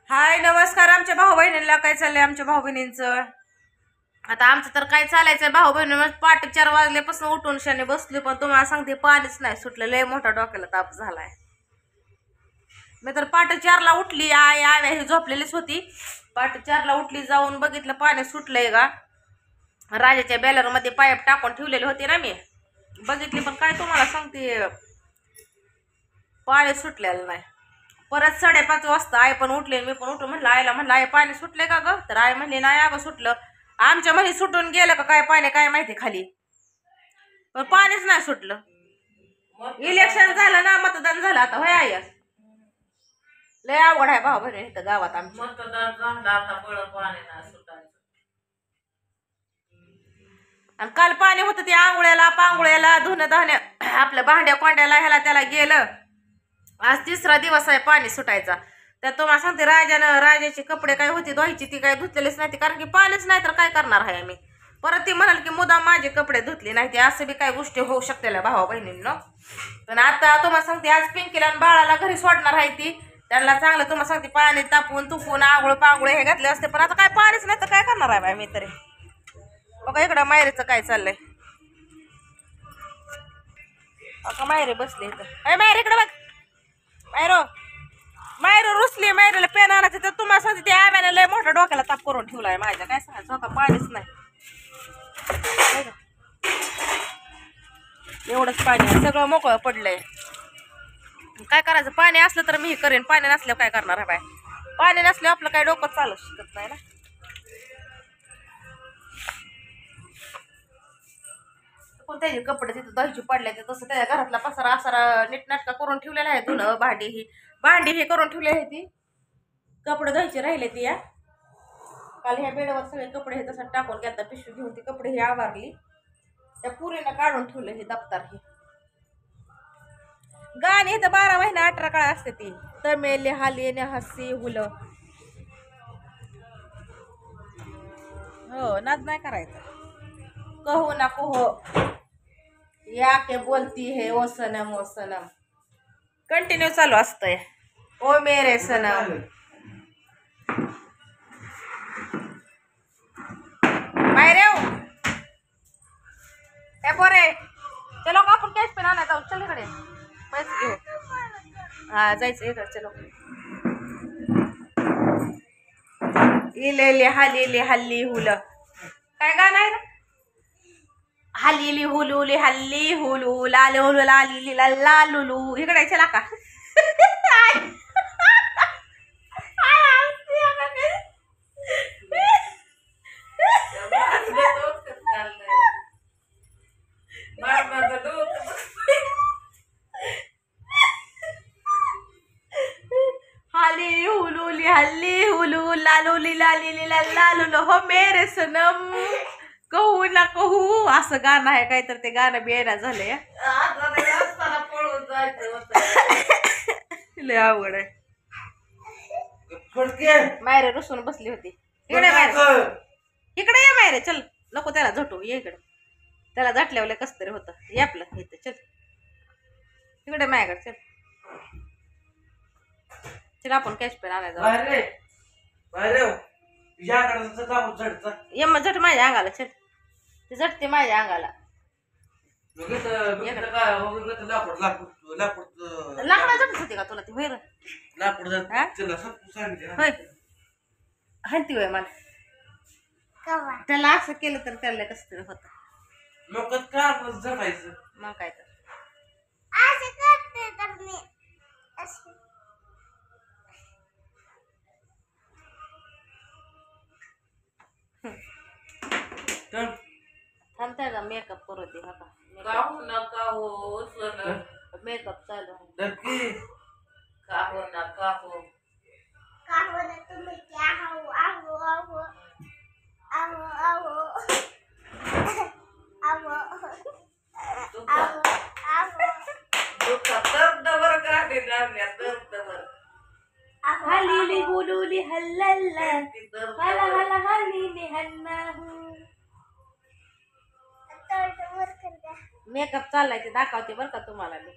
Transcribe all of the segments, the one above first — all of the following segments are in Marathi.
हाय नमस्कार. आमच्या भाऊ बहिणींना काय चाललंय? आमच्या भाऊ बहिणींचं आता आमचं तर काय चालायचंय. भाऊ बहिणी पाठ 4 वाजल्यापासून उठून शाने बसले, पण तुम्हाला सांगते पाणीच नाही सुटलं. लय मोठा डोक्याला ताप झालाय. मी तर पाठ 4ला उठली. आव्या ही झोपलेलीच होती. पाठ 4ला उठली, जाऊन बघितलं पाणी सुटलंय का. राजाच्या बॅलर मध्ये पाईप टाकून ठेवलेले होते ना, मी बघितली, पण काय तुम्हाला सांगते पाणी सुटलेलं नाही. परत 5:30 वाजता आई पण उठले, मी पण उठून म्हणलं आईला, म्हणलं आई पाणी सुटले का ग? तर आई म्हणली नाही अगं सुटलं. आमच्या मध्ये सुटून गेलं का काय पाणी काय माहिती खाली, पण पाणीच नाही सुटलं. इलेक्शन झालं ना, मतदान झालं आता. होय आई, लय अवघड आहे भाऊ बहिणी इथं गावात आमच्या. मतदान झालं आता बळ पाणी नाही सुटायचं. आणि काल पाणी होतं ते आंघोळ्याला पांघोळ्याला धुणं धाण्या आपल्या भांड्या कोंड्याला ह्याला त्याला गेलं. आज 3रा दिवस आहे पाणी सुटायचा. तर तुम्हाला सांगते राजाचे कपडे काय होते धुवायची ती काय धुतलेलीच नाही, कारण की पाणीच नाही तर काय करणार आहे आम्ही. परत ती म्हणाल की मुदाम माझे कपडे धुतले नाही ते, असं बी काय गोष्टी होऊ शकते भावा बहिणींनो. पण आता तुम्हाला सांगते आज पिंकीला आणि बाळाला घरी सोडणार आहे ती. त्यांना चांगलं तुम्हाला सांगते पाणी तापून तुपून आंघोळ पांघोळ हे घातले असते, पण आता काय पाणीच नाही तर काय करणार आहे बाय मी तरी. बघा इकडं मायरेचं काय चाललंय. बघा मायरे बसले इथं. अय मायरे इकडे बघ. मायरो रुसली. मायरेला पेन आणायचं तर तुम्हाला सांगते ते आव्याने लय मोठा डोक्याला ताप करून ठेवलाय माझ्या. काय सांगायचं का पाणीच नाही. एवढंच पाणी आहे, सगळं मोकळं पडलंय. काय करायचं? पाणी असलं तर मी करेन, पाणी नसल्यावर काय करणार आहे बाय. पाणी नसल्यावर आपलं काय डोकं चालू शकत नाही ना. पण त्याचे कपडे तिथं दहीची पडले ते तसं त्याच्या घरातला पसारा असारा नीटनाटका करून ठेवलेला आहे. धुणं भांडी ही करून ठेवली आहे. ती कपडे धुवायचे राहिले ती या. काल ह्या बेडवर सगळे कपडे हे तसं टाकून घेतला, पिशवी घेऊन ती कपडे ही आवारली. त्या पुरीनं काढून ठेवलं हे दप्तर हे. गाणी तर 12 महिने 18 काळ असते ती. तमेले हालेने हसी हुल. हो नाद नाही करायचं. कहो ना कहो या के बोलती है ओ सनम ओ सनम, कंटिन्यू चालू असतंय. ओ मेरे सनम. बाहेर ए पोरे, चलो का आपण कॅश पेन आणायला जाऊ. चल इकडे पैसे घेऊ. हा जायचं इकडे. चलो इले हाली हल्ली हुल. काय गाणं आहे ना? हल्ली हुलुली हल्ली हुलू लाल हुलू लाली लालुलू. इकडे चला का. हल्ली हुलुली हल्ली हुलू लालुली लाली लालुलू हो मेरे सनम कहू ना कहू. असं गाणं आहे काय तर ते गाणं बियाणा झालंय. लय अवघड आहे. मायरे रुसून बसली होती. इकडे मायरे, इकडे ये मायरे. चल नको त्याला झटू, ये इकडे. त्याला झटल्यावर कस तरी होतं. ये आपलं इथं. चल इकडे माझ्याकडे. चल चल आपण कॅश पेन आणायला ये मग झट माझ्या अंगाला. चल ते झटते माझ्या अंगाला. लाकडा झटत होती का तुला ती? होय होय हलती होय मला. त्याला असं केलं तर त्याला कसं तरी होतं. मग काय तर थांबताय का मेकअप करू दे. मेकअप चालू आहे. हलीली बुलुली हल्लल्ला हला हला हलीली हल्ला. मेकअप चाललाय ते दाखवते बरं का तुम्हाला मी.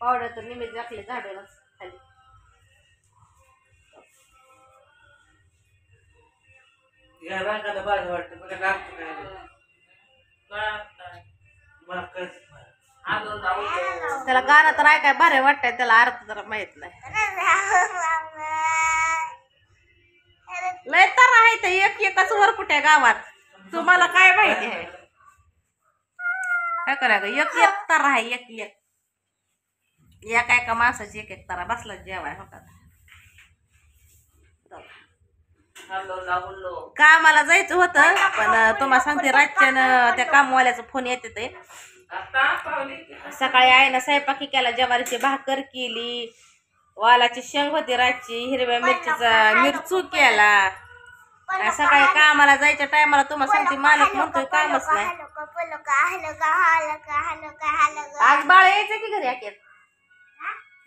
पावडर तर निमित्त टाकले झाडूनच खाली. या रंगाला बाजा वाटतं मला लागतं काय काय मला कळत नाही. आलो जाऊ त्याला गाणं तर ऐकाय भारी वाटतंय, त्याला अर्थ जरा माहित नाही. लय तर आहे ते एक एकच वर कुठे गावात, तुम्हाला काय माहिती आहे काय करा एक एक तर आहे, एक एक एका एका माणसाची एक एक तारा बसला जेवाय हो का. आलो जाऊलो कामाला जायचं होतं पण तुम्हाला सांगते रातच्यानं त्या कामवाल्याचा फोन येते ते. आता पावली की सकाळी आईनं स्वयंपाकी केला, ज्वारीची भाकर केली, वालाची शेंग होती रातची, हिरव्या मिरचीचा मिरचू केला. आणि सकाळी कामाला जायच्या टायमाला तुम्हाला सांगते मालक म्हणतोय कामच नाही. आज बाळ यायचं की घरी अखेर,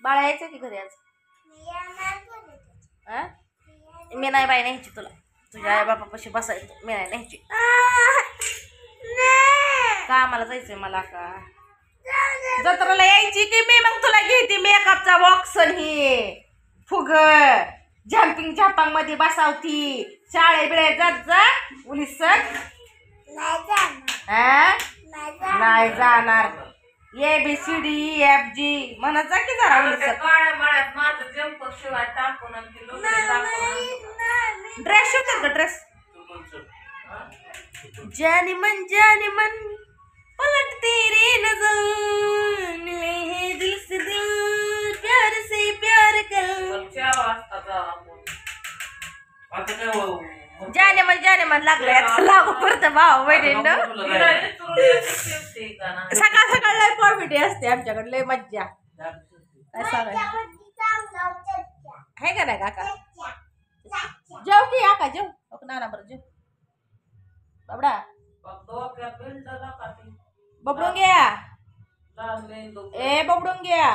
बाळ यायचं की घरी आज. हा? मी नाही बाई न्यायची तुला, तुझ्या आई बापापाशी बसायचं, मी नाही न्यायची. कामाला जायचंय मला का जत्राला यायची की मी मग तुला घेते मेकअपचा बॉक्स ही फुग जम्पिंग झापांग मध्ये बसावती, शाळे बिळे जात जा उलीस नाही जाणार. ABCD EFG म्हणत जा की जरा उलीस. काळ्या माळ्यात माझं जंप शिवाय टाकून आणि ती लुगडे टाकून ड्रेस शिवतात का ड्रेस. तू कोणचं? जानी मन पलट तेरी नजर मिले हैं दिल से दिल प्यार से प्यार कर. 4 वाजता जाऊ आपण. आता काय जाने मन लागलंय आता लागू परत भाऊ बहिणींना. तिला इथून येते का ना सकाळ सकाळ लय कॉमेडी असते आमच्याकडे, लय मज्जा. काय सांगाय आहे का नाही काका. जेव की काका जेव नाना बरं जेव बाबडा डोक्यात बिंडला का ती बबडून घ्या. लाल मेंदू ए बबडून घ्या,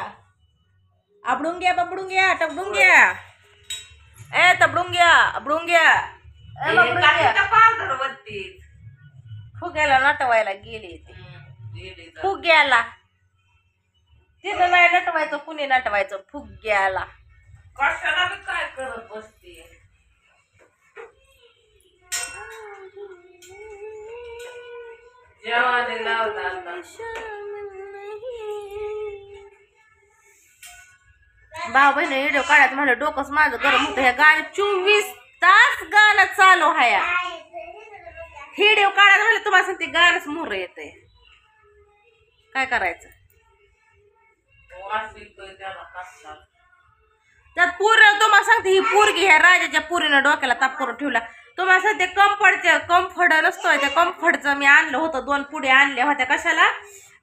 आबडून घ्या, बबडून घ्या, टबडून घ्या, ए तबडून घ्या, अबडून घ्या, ए बबडून घ्या. पावडर वरती फुग्याला नटवायला गेली ती. गेली तर. फुग्याला तिथं नाही नटवायचं, कुणी नटवायचं फुग्याला. कशाला बी काय करत बसते. जेवाने लावला आता. भाऊ बहिणी व्हिडिओ काढायचं म्हणलं डोकंच माझं गरम होतं. ह्या गाणं 24 तास गाणं चालू आहे. व्हिडिओ काढायला म्हणलं तुम्हाला सांगते गाणंच मोर येतंय, काय करायचं. वास येतोय त्याला कसला. त्यात पूर्ण तुम्हाला सांगते ही पोरगी ह्या राजाच्या पुरीनं डोक्याला ताप करून ठेवला. तुम्हाला सांगते कम्फर्ट नसतोय, त्या कम्फर्टचं मी आणलं होतं, 2 पुढे आणल्या होत्या. कशाला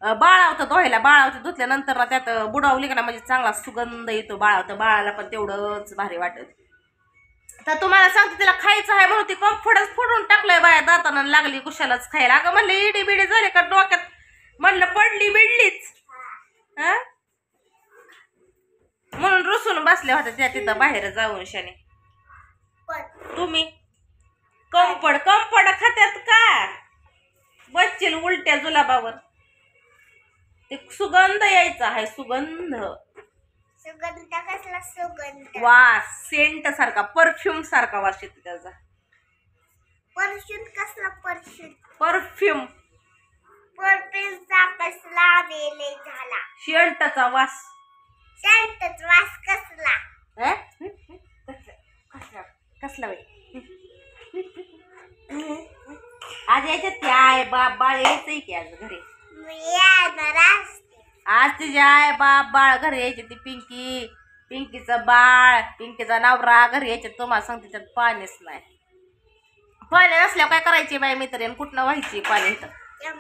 बाळावतं धुवायला, बाळावतं धुतल्यानंतर ना त्यात बुडावली का ना म्हणजे चांगला सुगंध येतो बाळावतं, बाळाला पण तेवढंच भारी वाटत. तर तुम्हाला सांगते तिला खायचं आहे म्हणून ती कम्फर्टच फोडून टाकलंय बाया दाताना, लागली कुशालाच खायला. अगं म्हणलं इडी बिडी झाले का डोक्यात, म्हणलं पडली बिडलीच हा म्हणून रुसून बसल्या होत्या त्या तिथं बाहेर जाऊन. शाने तुम्ही कम्फर्ट खात्यात का बसशील उलट्या जुलाबावर. ते सुगंध यायचा आहे, सुगंध कसला सुगंध. वास सेंट सारखा, परफ्यूम सारखा वास येतो त्याचा. परफ्यूम कसला परफ्यूम. परफ्यूम परफ्यूमचा कसला वेले झाला. शेंटचा वास. सेंटच वास कसला. अं? कसला बाई आज यायच्यात ते आय बाप बाळ यायचंय की आज घरी. आज तुझे आय बाप बाळ घरी यायचे. ती पिंकीचं बाळ, पिंकीचा नवरा घरी यायचे. तुम्हाला सांगते त्यात पाणीच नाही. पाणी नसल्यावर काय करायची बाई मैत्रीण, कुठनं व्हायची पाणी इथं.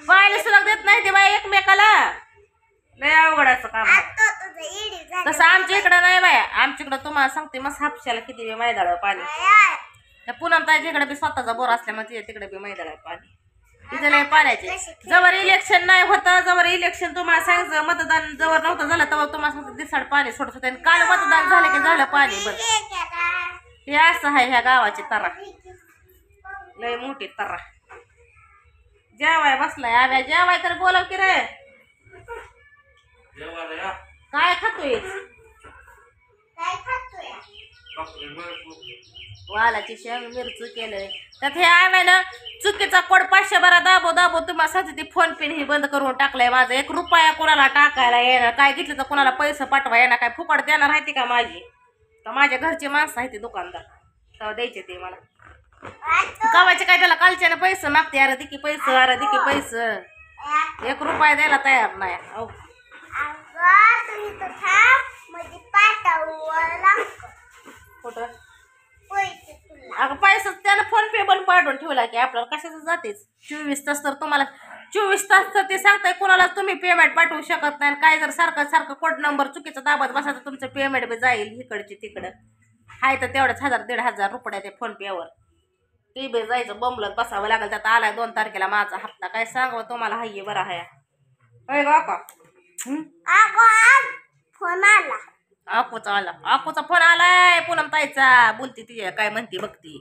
पाणी सुद्धा देत नाही ते बाई एकमेकाला, लय अवघडाचं काम आहे. तसं आमच्या इकडं नाही बाया, आमच्या इकडं तुम्हाला सांगते मस्त हापशाला किती मैदाळ पाणी. त्या पूनम ताईच्या इकडे बी स्वतःचा बोर असल्यामुळे तिच्या तिकडे बी मैदाळ पाणी. तिथे लय पाण्याचे. जवळ इलेक्शन नाही होतं, जवळ इलेक्शन तुम्हाला सांगायचं मतदान जवळ नव्हतं झालं तेव्हा तुम्हाला सांगतं दिसाड पाणी सोडत होते. आणि काल मतदान झालं की झालं पाणी बंद. हे असं आहे ह्या गावाची तरा, लय मोठी तरा. जेवाय बसलाय आव्या, जेवाय तर बोलव की रे. जेवायला या. काय खातोय? वालाची शेंग मिरची केलंय त्यात हे आहे ना चुकीचा कोड 500 बरा दाबो दाबो तुम्हाला सांगते ती फोन पे ही बंद करून टाकलाय माझं. 1 रुपया कोणाला टाकायला येणार काय घेतलं तर कोणाला पैसे पाठवा येणार काय फुकट देणार आहे ती का माझी तर माझ्या घरची माणसं आहे ती दुकानदार तेव्हा द्यायचे ते मला गावाचे काय त्याला कालच्याने पैसे मागते अरे दिकी पैसे अरे दिकी पैसे 1 रुपया द्यायला तयार नाही. अहो अगं तुम्ही तर थांब म्हणजे पाठवलं लागतं कुठं पैसे तुला. अगं पैसा त्यानं फोन पे पण पाठवून ठेवला की आपल्याला कशाचं जातेच 24 तास तर तुम्हाला 24 तास तर ते सांगताय कोणाला तुम्ही पेमेंट पाठवू शकत नाही काय जर सारखं सारखं कोड नंबर चुकीचा दाबत बसा तर तुमचं पेमेंट बी जाईल इकडची तिकडं हाय तर तेवढंच 1000-1500 रुपये ते फोन पेवर ते बी जायचं बंबलत बसावं लागेल. त्यात आलाय 2 तारखेला माझा हप्ता काय सांगावं तुम्हाला हाय बरा हाय होय गा का अगं आज फोन आला. आकोचा फोन आलाय पूनम ताईचा बोलती ती काय म्हणती बघती